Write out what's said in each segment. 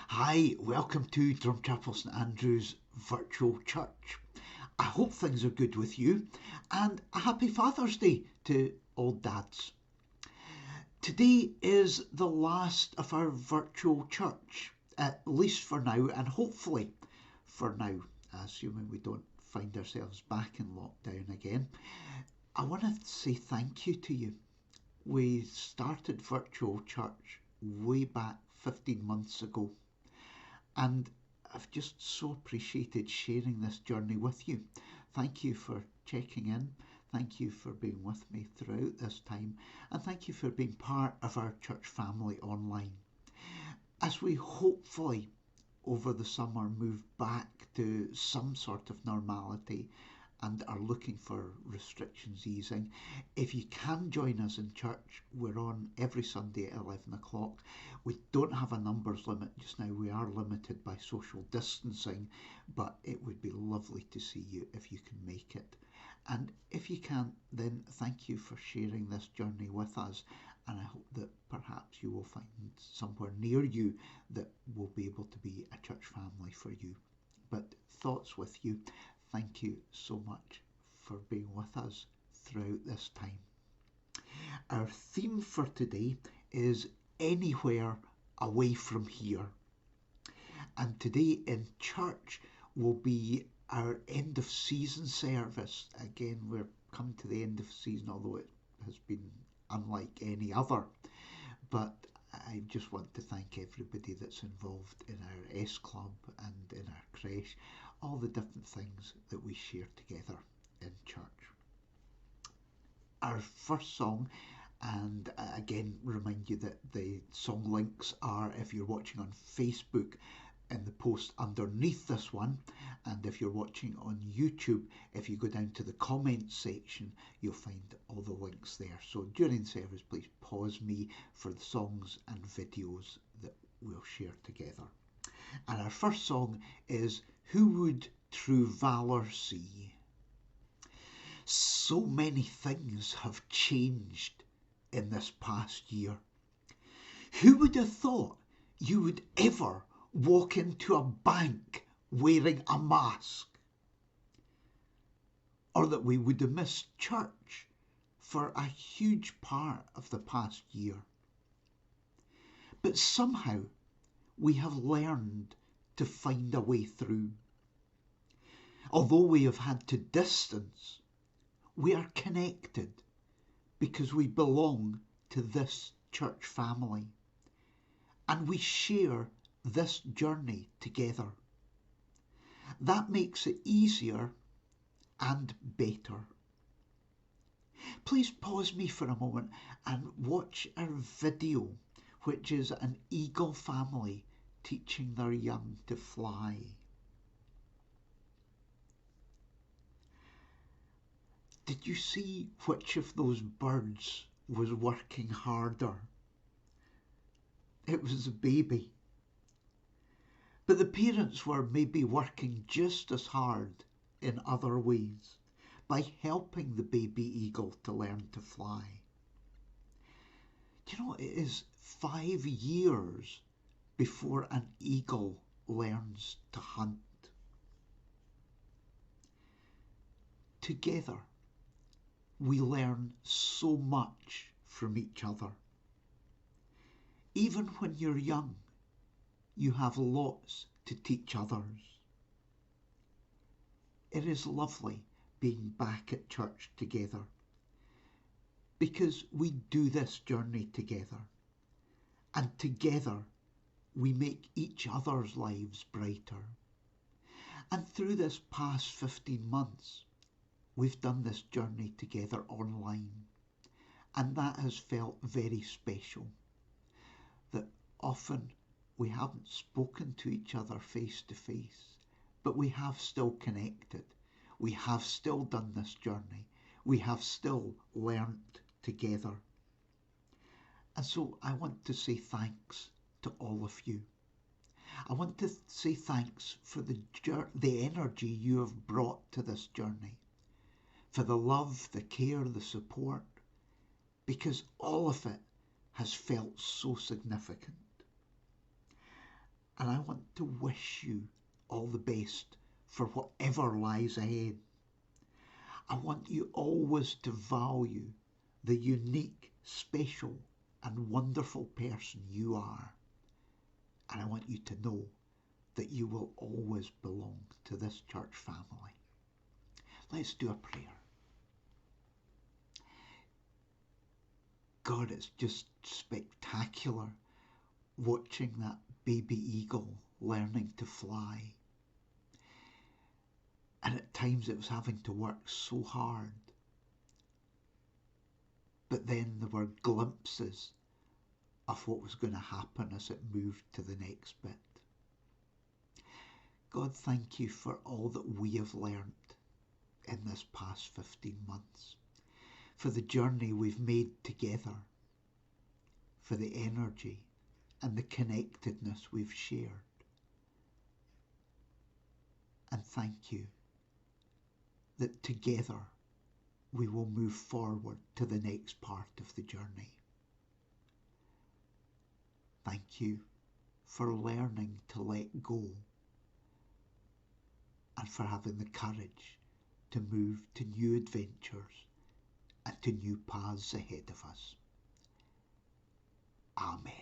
Hi, welcome to Drumchapel St.Andrew's virtual church. I hope things are good with you, and a happy Father's Day to all dads. Today is the last of our virtual church, at least for now, and hopefully for now, assuming we don't find ourselves back in lockdown again. I want to say thank you to you. We started virtual church way back 15 months ago. And I've just so appreciated sharing this journey with you. Thank you for checking in. Thank you for being with me throughout this time. And thank you for being part of our church family online. As we hopefully over the summer move back to some sort of normality and are looking for restrictions easing, if you can join us in church, we're on every Sunday at 11 o'clock. We don't have a numbers limit just now. We are limited by social distancing, but it would be lovely to see you if you can make it. And if you can't, then thank you for sharing this journey with us. And I hope that perhaps you will find somewhere near you that will be able to be a church family for you. But thoughts with you. Thank you so much for being with us throughout this time. Our theme for today is Anywhere Away From Here. And today in church will be our end of season service. Again, we're coming to the end of season, although it has been unlike any other. But I just want to thank everybody that's involved in our S Club and in our creche, all the different things that we share together in church. Our first song, and again remind you that the song links are, if you're watching on Facebook, in the post underneath this one, and if you're watching on YouTube, if you go down to the comments section, you'll find all the links there. So during the service, please pause me for the songs and videos that we'll share together. And our first song is Who Would True Valour See? So many things have changed in this past year. Who would have thought you would ever walk into a bank wearing a mask? Or that we would have missed church for a huge part of the past year. But somehow we have learned to find a way through. Although we have had to distance, we are connected because we belong to this church family and we share this journey together. That makes it easier and better. Please pause me for a moment and watch our video, which is an eagle family teaching their young to fly. Did you see which of those birds was working harder? It was the baby. But the parents were maybe working just as hard in other ways by helping the baby eagle to learn to fly. Do you know, it is 5 years before an eagle learns to hunt. Together, we learn so much from each other. Even when you're young, you have lots to teach others. It is lovely being back at church together because we do this journey together, and together we make each other's lives brighter. And through this past 15 months, we've done this journey together online, and that has felt very special. That often we haven't spoken to each other face to face, but we have still connected. We have still done this journey. We have still learnt together. And so I want to say thanks to all of you. I want to say thanks for the energy you have brought to this journey, for the love, the care, the support, because all of it has felt so significant. And I want to wish you all the best for whatever lies ahead. I want you always to value the unique, special, and wonderful person you are. And I want you to know that you will always belong to this church family. Let's do a prayer. God, it's just spectacular watching that baby eagle learning to fly. And at times it was having to work so hard. But then there were glimpses of what was going to happen as it moved to the next bit. God, thank you for all that we have learned in this past 15 months, for the journey we've made together, for the energy and the connectedness we've shared. And thank you that together we will move forward to the next part of the journey. Thank you for learning to let go and for having the courage to move to new adventures and to new paths ahead of us. Amen.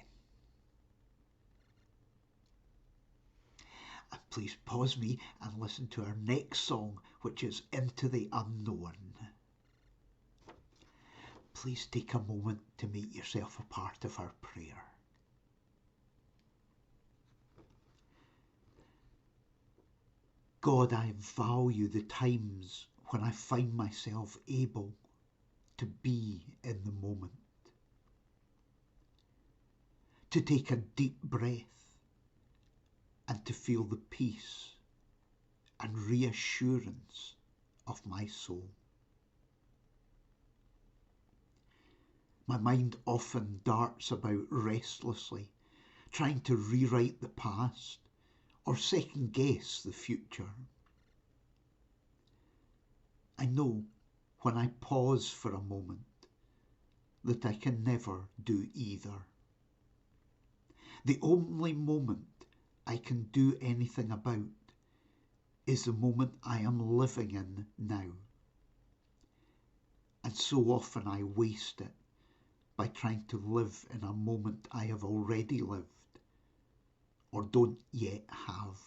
And please pause me and listen to our next song, which is Into the Unknown. Please take a moment to make yourself a part of our prayer. God, I value the times when I find myself able to be in the moment, to take a deep breath and to feel the peace and reassurance of my soul. My mind often darts about restlessly, trying to rewrite the past or second guess the future. I know when I pause for a moment that I can never do either. The only moment I can do anything about is the moment I am living in now. And so often I waste it by trying to live in a moment I have already lived or don't yet have.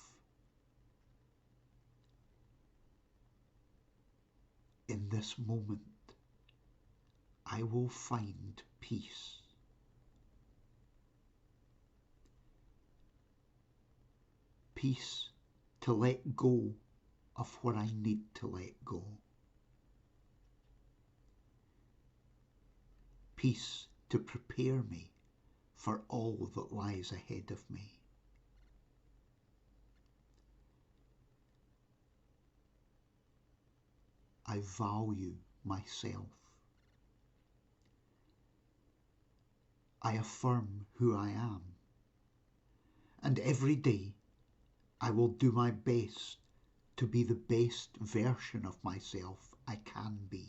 In this moment, I will find peace. Peace to let go of what I need to let go. Peace to prepare me for all that lies ahead of me. I value myself. I affirm who I am. And every day I will do my best to be the best version of myself I can be.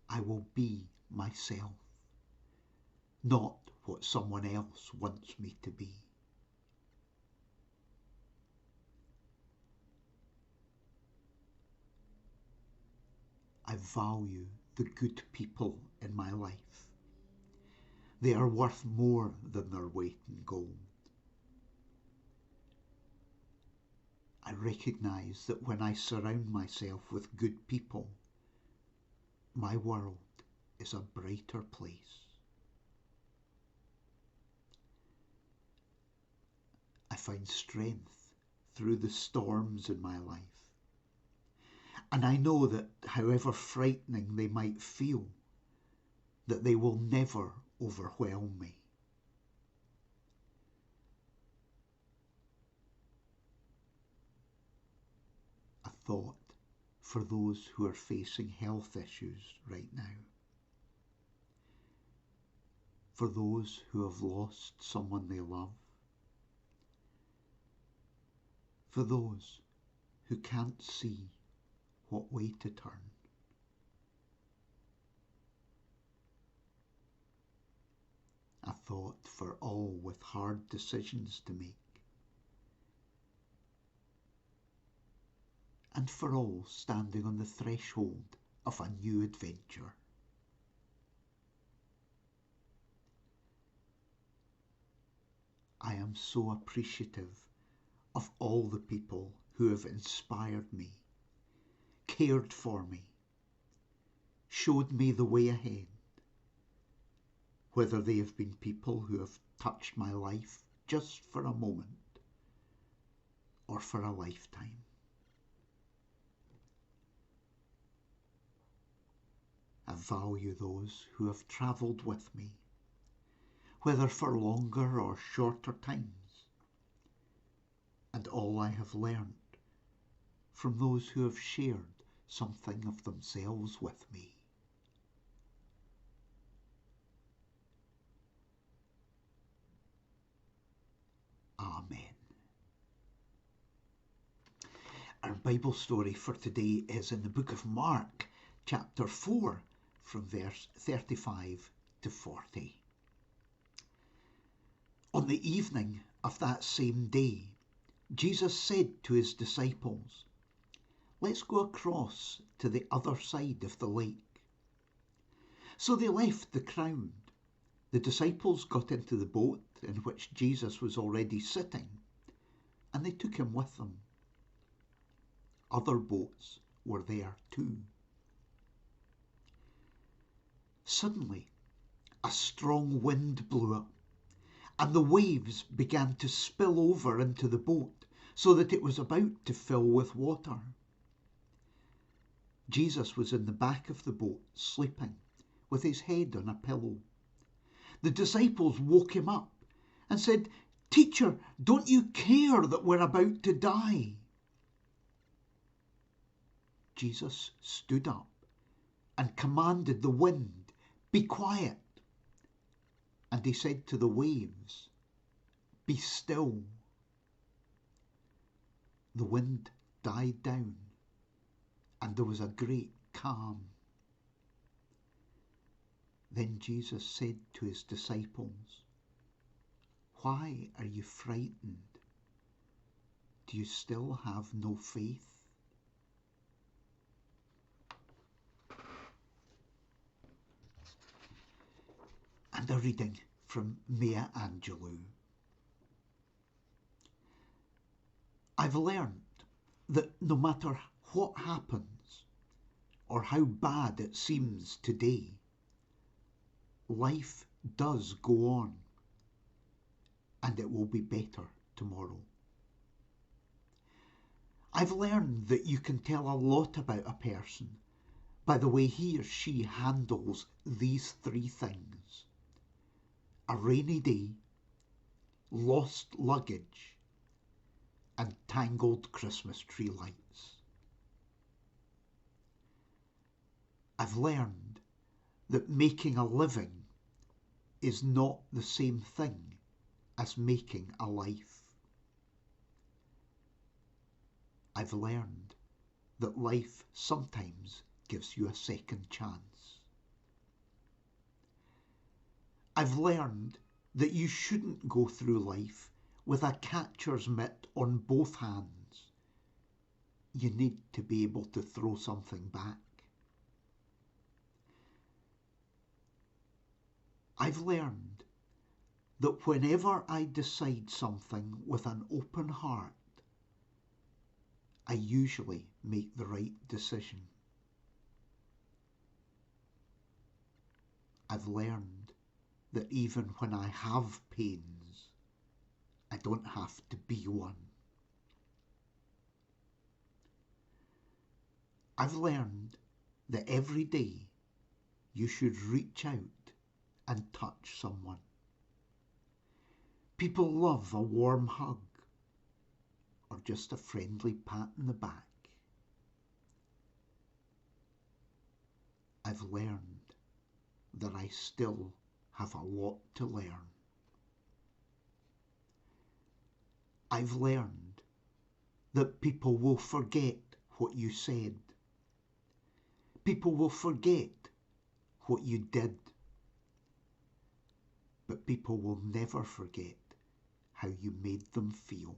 I will be myself, not what someone else wants me to be. I value the good people in my life, They are worth more than their weight in gold. I recognize that when I surround myself with good people, my world is a brighter place. I find strength through the storms in my life. And I know that however frightening they might feel, that they will never overwhelm me. A thought for those who are facing health issues right now. For those who have lost someone they love. For those who can't see what way to turn. A thought for all with hard decisions to make. And for all standing on the threshold of a new adventure. I am so appreciative of all the people who have inspired me, cared for me, showed me the way ahead, whether they have been people who have touched my life just for a moment or for a lifetime. I value those who have travelled with me, whether for longer or shorter times, and all I have learned from those who have shared something of themselves with me. Amen. Our Bible story for today is in the book of Mark, chapter 4, from verse 35 to 40. On the evening of that same day, Jesus said to his disciples, "Let's go across to the other side of the lake." So they left the crowd. The disciples got into the boat in which Jesus was already sitting, and they took him with them. Other boats were there too. Suddenly, a strong wind blew up, and the waves began to spill over into the boat so that it was about to fill with water. Jesus was in the back of the boat, sleeping, with his head on a pillow. The disciples woke him up and said, "Teacher, don't you care that we're about to die?" Jesus stood up and commanded the wind, "Be quiet." And he said to the waves, "Be still." The wind died down, and there was a great calm. Then Jesus said to his disciples, "Why are you frightened? Do you still have no faith?" And a reading from Maya Angelou. I've learned that no matter what happens or how bad it seems today, life does go on, and it will be better tomorrow. I've learned that you can tell a lot about a person by the way he or she handles these three things: a rainy day, lost luggage, and tangled Christmas tree lights. I've learned that making a living is not the same thing as making a life. I've learned that life sometimes gives you a second chance. I've learned that you shouldn't go through life with a catcher's mitt on both hands. You need to be able to throw something back. I've learned that whenever I decide something with an open heart, I usually make the right decision. I've learned that even when I have pains, I don't have to be one. I've learned that every day you should reach out and touch someone. People love a warm hug or just a friendly pat in the back. I've learned that I still have a lot to learn. I've learned that people will forget what you said. People will forget what you did. But people will never forget how you made them feel.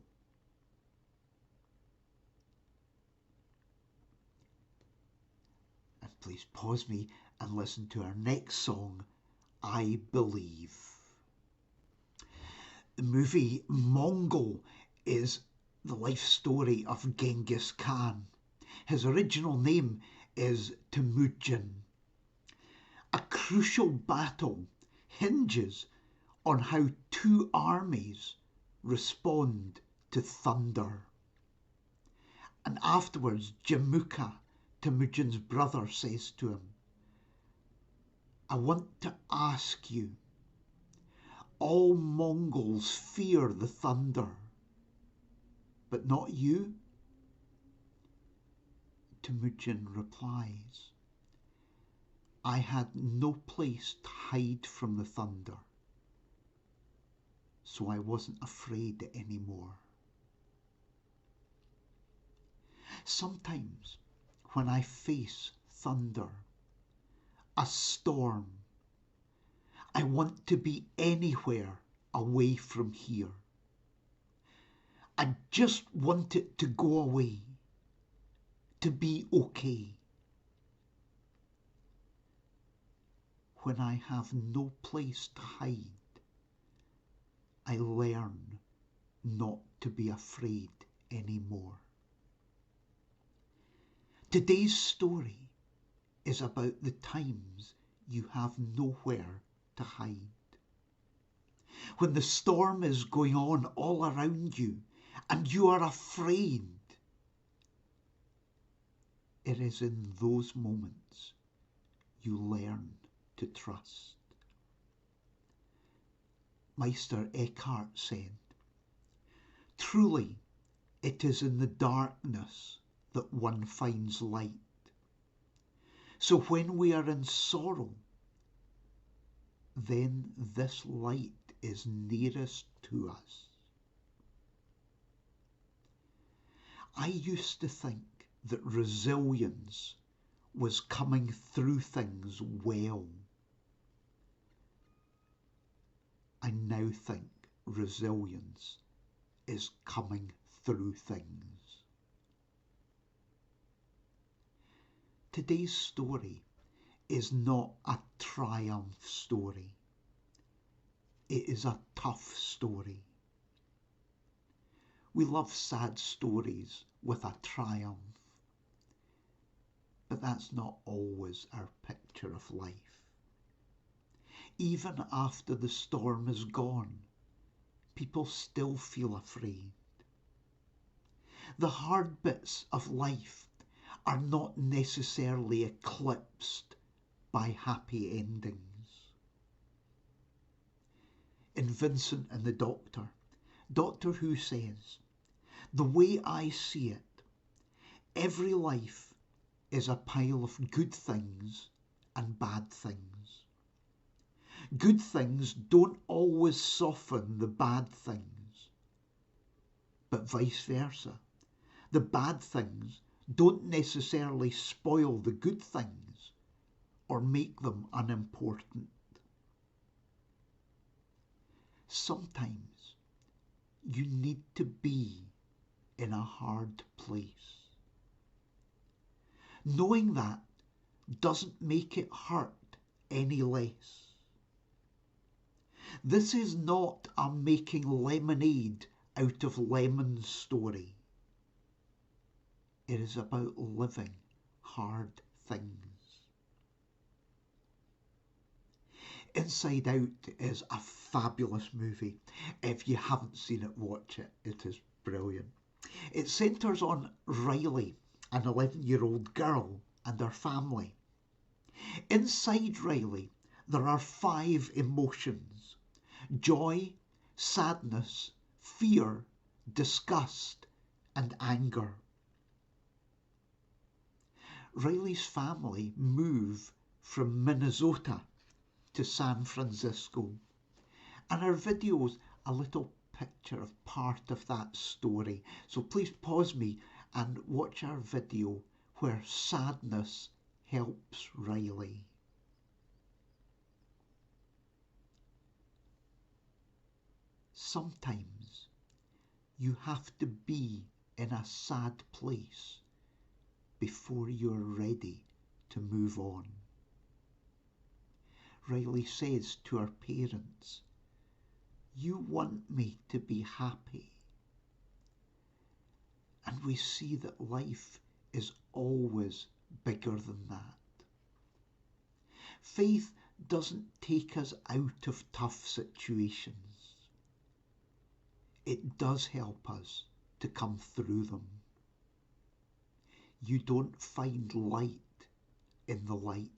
And please pause me and listen to our next song, I Believe. The movie Mongol is the life story of Genghis Khan. His original name is Temujin. A crucial battle hinges on how two armies respond to thunder. And afterwards, Jamuka, Temujin's brother, says to him, I want to ask you, all Mongols fear the thunder, but not you? Temujin replies, I had no place to hide from the thunder, so I wasn't afraid anymore. Sometimes when I face thunder, a storm, I want to be anywhere away from here. I just want it to go away, to be okay. When I have no place to hide, I learn not to be afraid anymore. Today's story is about the times you have nowhere to hide. When the storm is going on all around you and you are afraid, it is in those moments you learn to trust. Meister Eckhart said, truly it is in the darkness that one finds light. So when we are in sorrow, then this light is nearest to us. I used to think that resilience was coming through things well. I now think resilience is coming through things. Today's story is not a triumph story. It is a tough story. We love sad stories with a triumph, but that's not always our picture of life. Even after the storm is gone, people still feel afraid. The hard bits of life are not necessarily eclipsed by happy endings. In Vincent and the Doctor, Doctor Who says, the way I see it, every life is a pile of good things and bad things. Good things don't always soften the bad things, but vice versa. The bad things don't necessarily spoil the good things or make them unimportant. Sometimes you need to be in a hard place. Knowing that doesn't make it hurt any less. This is not a making lemonade out of lemons story. It is about living hard things. Inside Out is a fabulous movie. If you haven't seen it, watch it. It is brilliant. It centres on Riley, an 11-year-old girl, and her family. Inside Riley, there are 5 emotions: joy, sadness, fear, disgust, and anger. Riley's family move from Minnesota to San Francisco, and our video's a little picture of part of that story. So please pause me and watch our video where sadness helps Riley. Sometimes you have to be in a sad place before you're ready to move on. Riley says to her parents, "You want me to be happy." And we see that life is always bigger than that. Faith doesn't take us out of tough situations. It does help us to come through them. You don't find light in the light.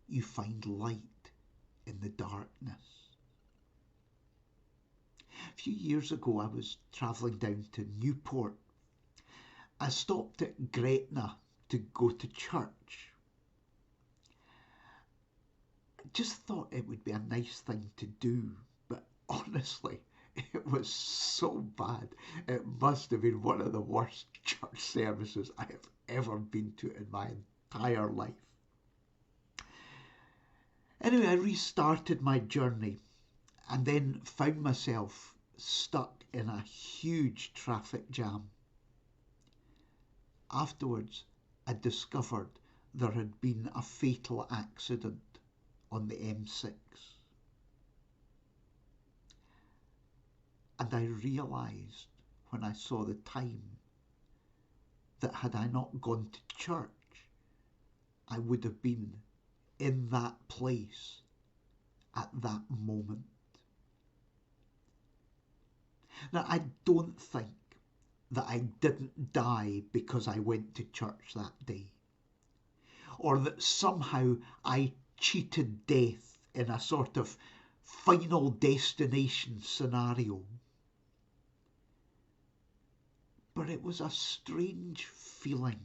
You find light in the darkness. A few years ago, I was travelling down to Newport. I stopped at Gretna to go to church. I just thought it would be a nice thing to do, but honestly, it was so bad. It must have been one of the worst church services I have ever been to in my entire life. Anyway, I restarted my journey and then found myself stuck in a huge traffic jam. Afterwards, I discovered there had been a fatal accident on the M6. And I realised when I saw the time that had I not gone to church, I would have been in that place at that moment. Now, I don't think that I didn't die because I went to church that day, or that somehow I cheated death in a sort of final destination scenario. But it was a strange feeling.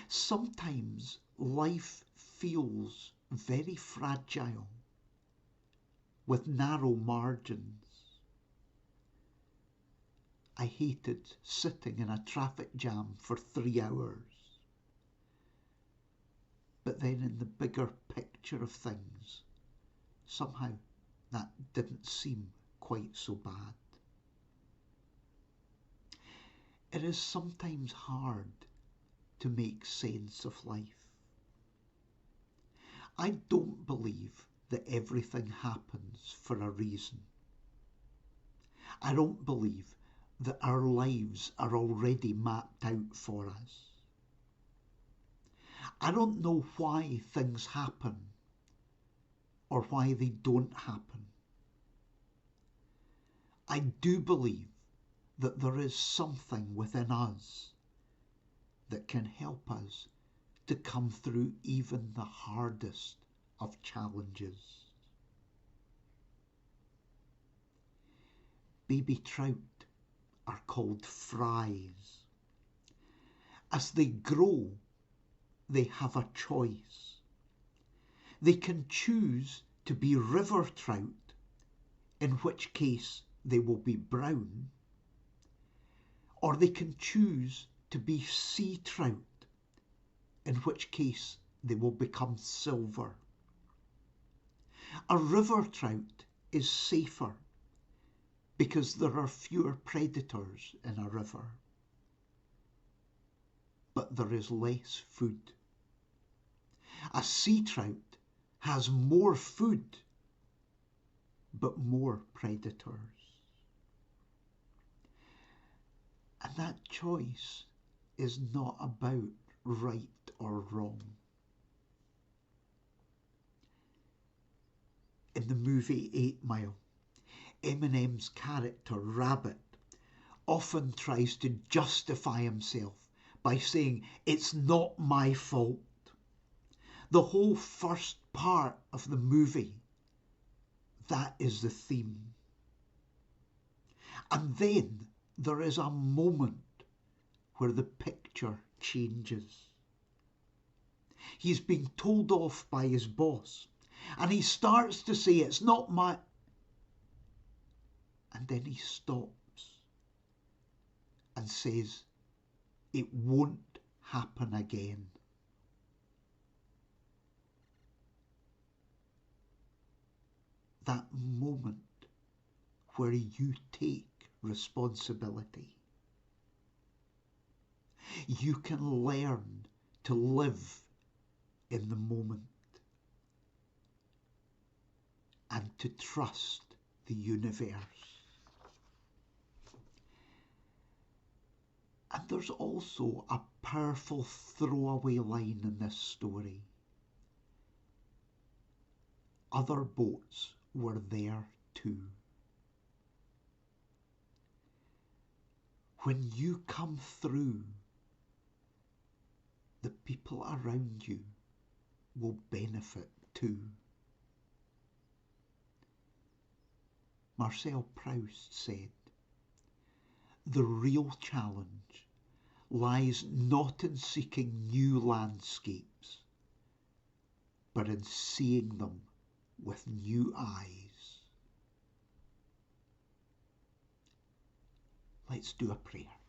Sometimes life feels very fragile, with narrow margins. I hated sitting in a traffic jam for 3 hours. But then in the bigger picture of things, somehow that didn't seem quite so bad. It is sometimes hard to make sense of life. I don't believe that everything happens for a reason. I don't believe that our lives are already mapped out for us. I don't know why things happen or why they don't happen. I do believe that there is something within us that can help us to come through even the hardest of challenges. Baby trout are called fries. As they grow, they have a choice. They can choose to be river trout, in which case they will be brown, or they can choose to be sea trout, in which case they will become silver. A river trout is safer because there are fewer predators in a river, but there is less food. A sea trout has more food, but more predators. And that choice is not about right or wrong. In the movie 8 Mile, Eminem's character, Rabbit, often tries to justify himself by saying, "It's not my fault." The whole first part of the movie, that is the theme. And then there is a moment where the picture changes. He's being told off by his boss, and he starts to say, "It's not my..." And then he stops and says, "It won't happen again." That moment where you take responsibility. You can learn to live in the moment and to trust the universe. And there's also a powerful throwaway line in this story. Other boats were there too. When you come through, the people around you will benefit too. Marcel Proust said, "The real challenge lies not in seeking new landscapes, but in seeing them with new eyes." Let's do a prayer.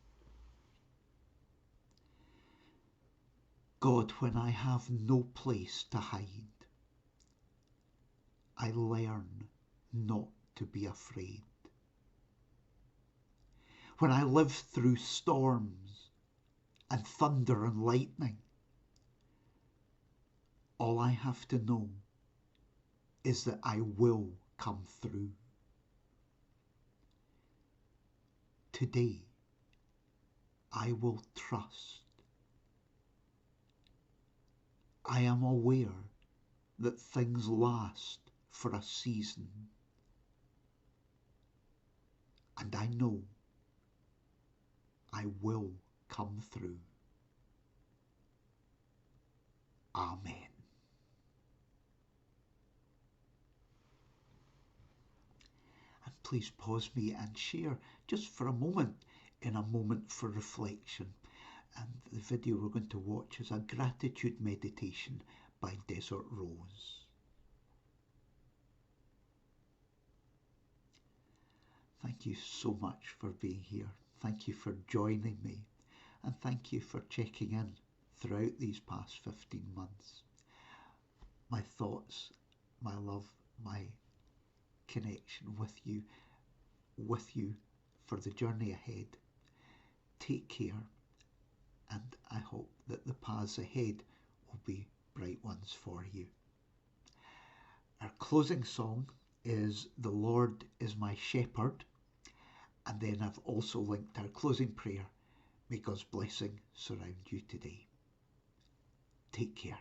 God, when I have no place to hide, I learn not to be afraid. When I live through storms and thunder and lightning, all I have to know is that I will come through. Today, I will trust. I am aware that things last for a season, and I know I will come through. Amen. And please pause me and share just for a moment in a moment for reflection. And the video we're going to watch is a gratitude meditation by Desert Rose. Thank you so much for being here. Thank you for joining me. And thank you for checking in throughout these past 15 months. My thoughts, my love, my connection with you for the journey ahead. Take care, and I hope that the paths ahead will be bright ones for you. Our closing song is "The Lord is My Shepherd," and then I've also linked our closing prayer, "May God's blessing surround you today." Take care.